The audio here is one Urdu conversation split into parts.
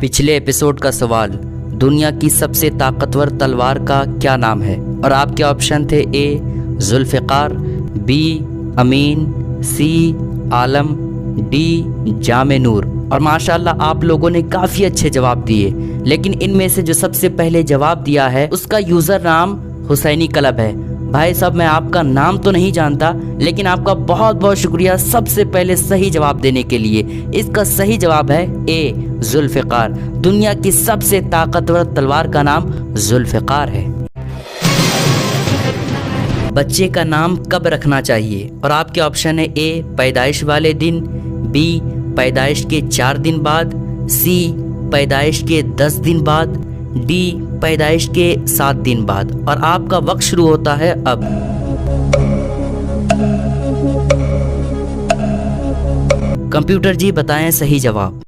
پچھلے ایپیسوڈ کا سوال، دنیا کی سب سے طاقتور تلوار کا کیا نام ہے؟ اور آپ کے آپشن تھے A Zulfiqar, B Amin, C Alam, D Jam Noor. اور ماشاءاللہ آپ لوگوں نے کافی اچھے جواب دیے، لیکن ان میں سے جو سب سے پہلے جواب دیا ہے اس کا یوزر نام حسینی کلب ہے۔ بھائی صاحب میں آپ کا نام تو نہیں جانتا، لیکن آپ کا بہت بہت شکریہ سب سے پہلے صحیح جواب دینے کے لیے۔ اس کا صحیح جواب ہے اے ذوالفقار۔ دنیا کی سب سے طاقتور تلوار کا نام ذوالفقار ہے۔ بچے کا نام کب رکھنا چاہیے؟ اور آپ کے آپشن ہے اے پیدائش والے دن، بی پیدائش کے 4 دن بعد، سی پیدائش کے 10 دن بعد، ڈی پیدائش کے 7 دن بعد۔ اور آپ کا وقت شروع ہوتا ہے اب۔ کمپیوٹر جی بتائیں صحیح جواب۔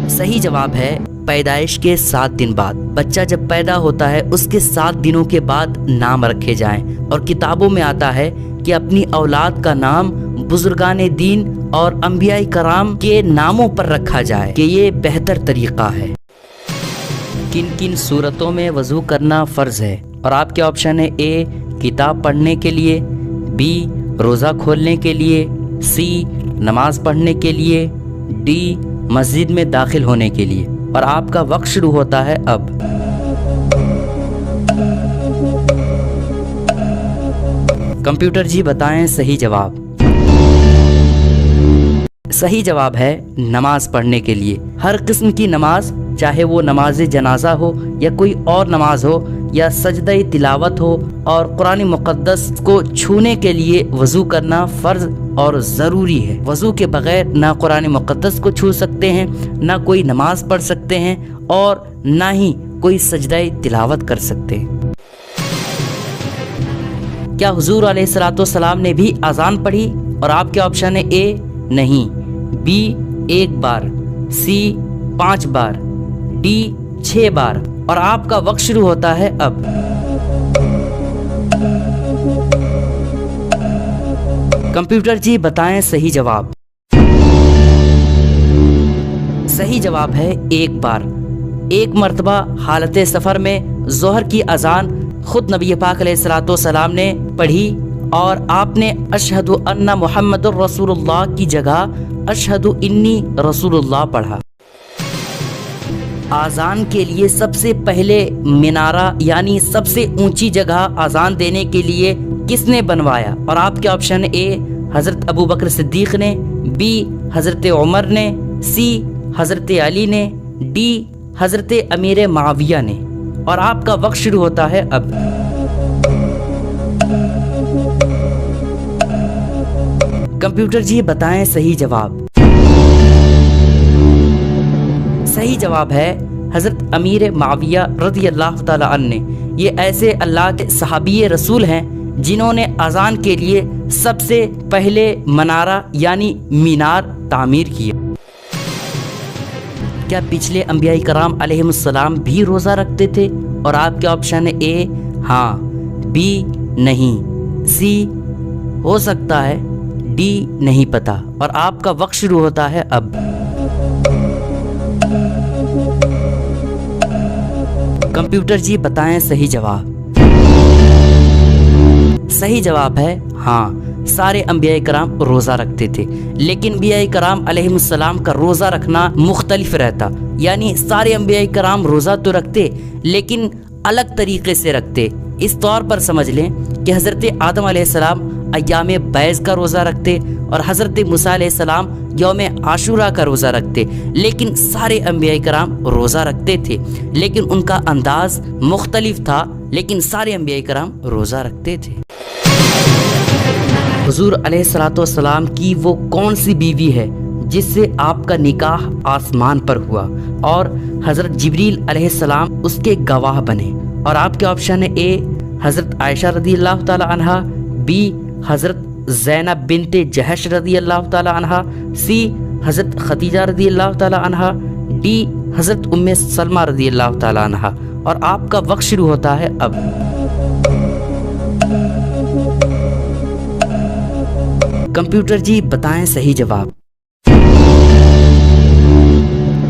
صحیح جواب ہے پیدائش کے 7 دن بعد۔ بچہ جب پیدا ہوتا ہے اس کے 7 دنوں کے بعد نام رکھے جائیں، اور کتابوں میں آتا ہے کہ اپنی اولاد کا نام بزرگان دین اور انبیاء کرام کے ناموں پر رکھا جائے کہ یہ بہتر طریقہ ہے۔ کن کن صورتوں میں وضو کرنا فرض ہے؟ اور آپ کے آپشن ہے اے کتاب پڑھنے کے لیے، بی روزہ کھولنے کے لیے، سی نماز پڑھنے کے لیے، ڈی مسجد میں داخل ہونے کے لیے۔ اور آپ کا وقت شروع ہوتا ہے اب۔ کمپیوٹر جی بتائیں صحیح جواب۔ صحیح جواب ہے نماز پڑھنے کے لیے۔ ہر قسم کی نماز، چاہے وہ نماز جنازہ ہو یا کوئی اور نماز ہو یا سجدہ تلاوت ہو، اور قرآن مقدس کو چھونے کے لیے وضو کرنا فرض اور ضروری ہے۔ وضو کے بغیر نہ قرآن مقدس کو چھو سکتے ہیں، نہ کوئی نماز پڑھ سکتے ہیں، اور نہ ہی کوئی سجدہ تلاوت کر سکتے ہیں۔ کیا حضور علیہ الصلوۃ والسلام نے بھی اذان پڑھی؟ اور آپ کے آپشن ہے اے نہیں، be 1 bar, C 5 bar, D 6 بار۔ اور آپ کا وقت شروع ہوتا ہے اب۔ کمپیوٹر جی بتائیں صحیح جواب۔ صحیح جواب ہے 1 بار۔ 1 مرتبہ حالت سفر میں ظہر کی اذان خود نبی پاک علیہ الصلوۃ والسلام نے پڑھی، اور آپ نے اشہد ان محمد الرسول اللہ کی جگہ اشہد انی رسول اللہ پڑھا۔ اذان کے لیے سب سے پہلے منارہ یعنی سب سے اونچی جگہ اذان دینے کے لیے کس نے بنوایا؟ اور آپ کے آپشن اے حضرت ابو بکر صدیق نے، بی حضرت عمر نے، سی حضرت علی نے، ڈی حضرت امیر معاویہ نے۔ اور آپ کا وقت شروع ہوتا ہے اب۔ کمپیوٹر جی بتائیں صحیح جواب۔ صحیح جواب ہے حضرت امیر معاویہ رضی اللہ تعالی عنہ نے۔ یہ ایسے اللہ کے صحابی رسول ہیں جنہوں نے اذان کے لیے سب سے پہلے منارہ یعنی مینار تعمیر کیا۔ کیا پچھلے انبیاء کرام علیہم السلام بھی روزہ رکھتے تھے؟ اور آپ کے آپشن اے ہاں، بی نہیں، سی ہو سکتا ہے، ڈی نہیں پتا۔ اور آپ کا وقت شروع ہوتا ہے اب۔ کمپیوٹر جی بتائیں صحیح جواب۔ صحیح جواب ہے ہاں، سارے انبیاء کرام روزہ رکھتے تھے، لیکن انبیاء کرام علیہم السلام کا روزہ رکھنا مختلف رہتا۔ یعنی سارے انبیاء کرام روزہ تو رکھتے، لیکن الگ طریقے سے رکھتے۔ اس طور پر سمجھ لیں کہ حضرت آدم علیہ السلام ایام بیض کا روزہ رکھتے، اور حضرت موسیٰ علیہ السلام یوم عاشوراء کا روزہ رکھتے۔ لیکن سارے انبیاء کرام روزہ رکھتے تھے، لیکن ان کا انداز مختلف تھا، لیکن سارے انبیاء کرام روزہ رکھتے تھے۔ حضور علیہ الصلوۃ والسلام کی وہ کون سی بیوی ہے جس سے آپ کا نکاح آسمان پر ہوا اور حضرت جبریل علیہ السلام اس کے گواہ بنے؟ اور آپ کے آپشن ہے اے حضرت عائشہ رضی اللہ تعالی عنہا، بی حضرت زینب بنت جہش رضی اللہ تعالی عنہا، سی حضرت خدیجہ رضی اللہ تعالی عنہا، ڈی حضرت ام سلمہ رضی اللہ تعالی عنہا۔ اور آپ کا وقت شروع ہوتا ہے اب۔ کمپیوٹر جی بتائیں صحیح جواب۔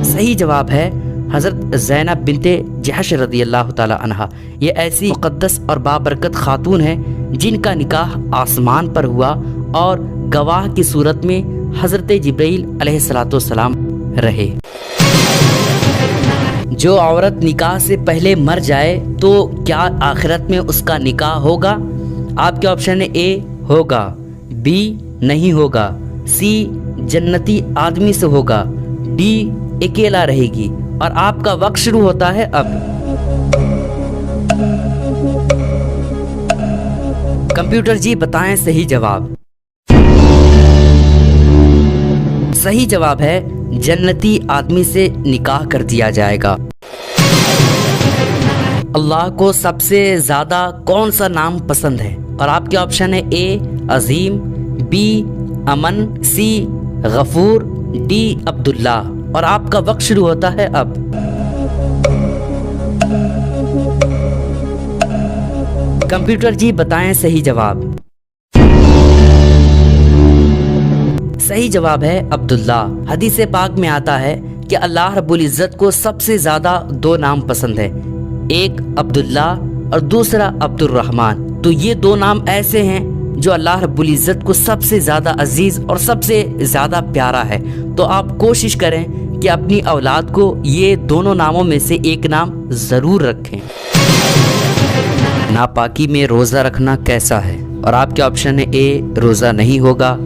صحیح جواب ہے حضرت زینب بنت جحش رضی اللہ تعالی عنہا۔ یہ ایسی مقدس اور بابرکت خاتون ہے جن کا نکاح آسمان پر ہوا اور گواہ کی صورت میں حضرت جبرائیل علیہ السلام رہے۔ جو عورت نکاح سے پہلے مر جائے تو کیا آخرت میں اس کا نکاح ہوگا؟ آپ کے آپشن ہے اے ہوگا، بی نہیں ہوگا، سی جنتی آدمی سے ہوگا، ڈی اکیلا رہے گی۔ اور آپ کا وقت شروع ہوتا ہے اب۔ کمپیوٹر جی بتائیں صحیح جواب۔ صحیح جواب ہے جنتی آدمی سے نکاح کر دیا جائے گا۔ اللہ کو سب سے زیادہ کون سا نام پسند ہے؟ اور آپ کے آپشن ہے اے عظیم، بی امن، سی غفور، ڈی عبداللہ۔ اور آپ کا وقت شروع ہوتا ہے اب۔ کمپیوٹر جی بتائیں صحیح جواب۔ صحیح جواب ہے عبداللہ۔ حدیث پاک میں آتا ہے کہ اللہ رب العزت کو سب سے زیادہ دو نام پسند ہے، ایک عبداللہ اور دوسرا عبد الرحمن۔ تو یہ دو نام ایسے ہیں جو اللہ رب العزت کو سب سے زیادہ عزیز اور سب سے زیادہ پیارا ہے۔ تو آپ کوشش کریں کہ اپنی اولاد کو یہ دونوں ناموں میں سے ایک نام ضرور رکھیں۔ ناپاکی میں روزہ رکھنا کیسا ہے؟ اور آپ کے آپشن ہے اے روزہ نہیں ہوگا،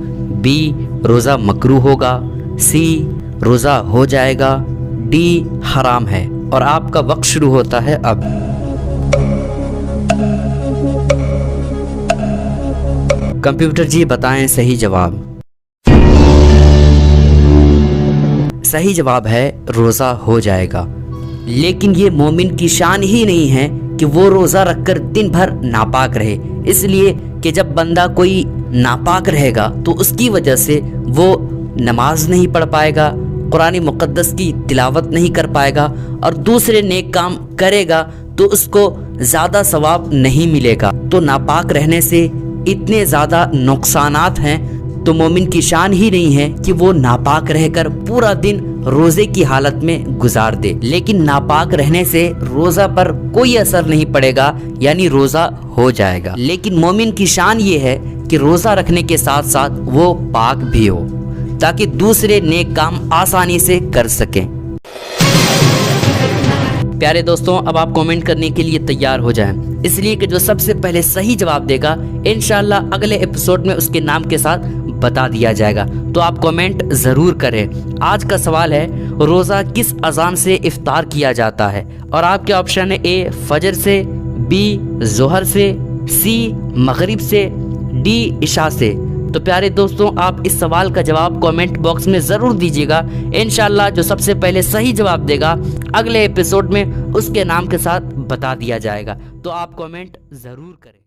بی روزہ مکروہ ہوگا، سی روزہ ہو جائے گا، ڈی حرام ہے۔ اور آپ کا وقت شروع ہوتا ہے اب۔ کمپیوٹر جی بتائیں صحیح جواب۔ صحیح جواب ہے روزہ ہو جائے گا۔ لیکن یہ مومن کی شان ہی نہیں ہے کہ وہ روزہ رکھ کر دن بھر ناپاک رہے، اس لیے کہ جب بندہ کوئی ناپاک رہے گا تو اس کی وجہ سے وہ نماز نہیں پڑھ پائے گا، قرآن مقدس کی تلاوت نہیں کر پائے گا، اور دوسرے نیک کام کرے گا تو اس کو زیادہ ثواب نہیں ملے گا۔ تو ناپاک رہنے سے اتنے زیادہ نقصانات ہیں، تو مومن کی شان ہی نہیں ہے کہ وہ ناپاک رہ کر پورا دن روزے کی حالت میں گزار دے۔ لیکن ناپاک رہنے سے روزہ پر کوئی اثر نہیں پڑے گا، یعنی روزہ ہو جائے گا۔ لیکن مومن کی شان یہ ہے کہ روزہ رکھنے کے ساتھ ساتھ وہ پاک بھی ہو، تاکہ دوسرے نیک کام آسانی سے کر سکیں۔ پیارے دوستوں، اب آپ کامنٹ کرنے کے لیے تیار ہو جائیں، اس لیے کہ جو سب سے پہلے صحیح جواب دے گا انشاءاللہ اگلے ایپیسوڈ میں اس کے نام کے ساتھ بتا دیا جائے گا۔ تو آپ کامنٹ ضرور کریں۔ آج کا سوال ہے روزہ کس اذان سے افطار کیا جاتا ہے؟ اور آپ کے آپشن ہے اے فجر سے، بی ظہر سے، سی مغرب سے، ڈی عشاء سے۔ تو پیارے دوستوں، آپ اس سوال کا جواب کامنٹ باکس میں ضرور دیجیے گا۔ انشاءاللہ جو سب سے پہلے صحیح جواب دے گا اگلے ایپیسوڈ میں اس کے نام کے ساتھ بتا دیا جائے گا۔ تو آپ کامنٹ ضرور کریں۔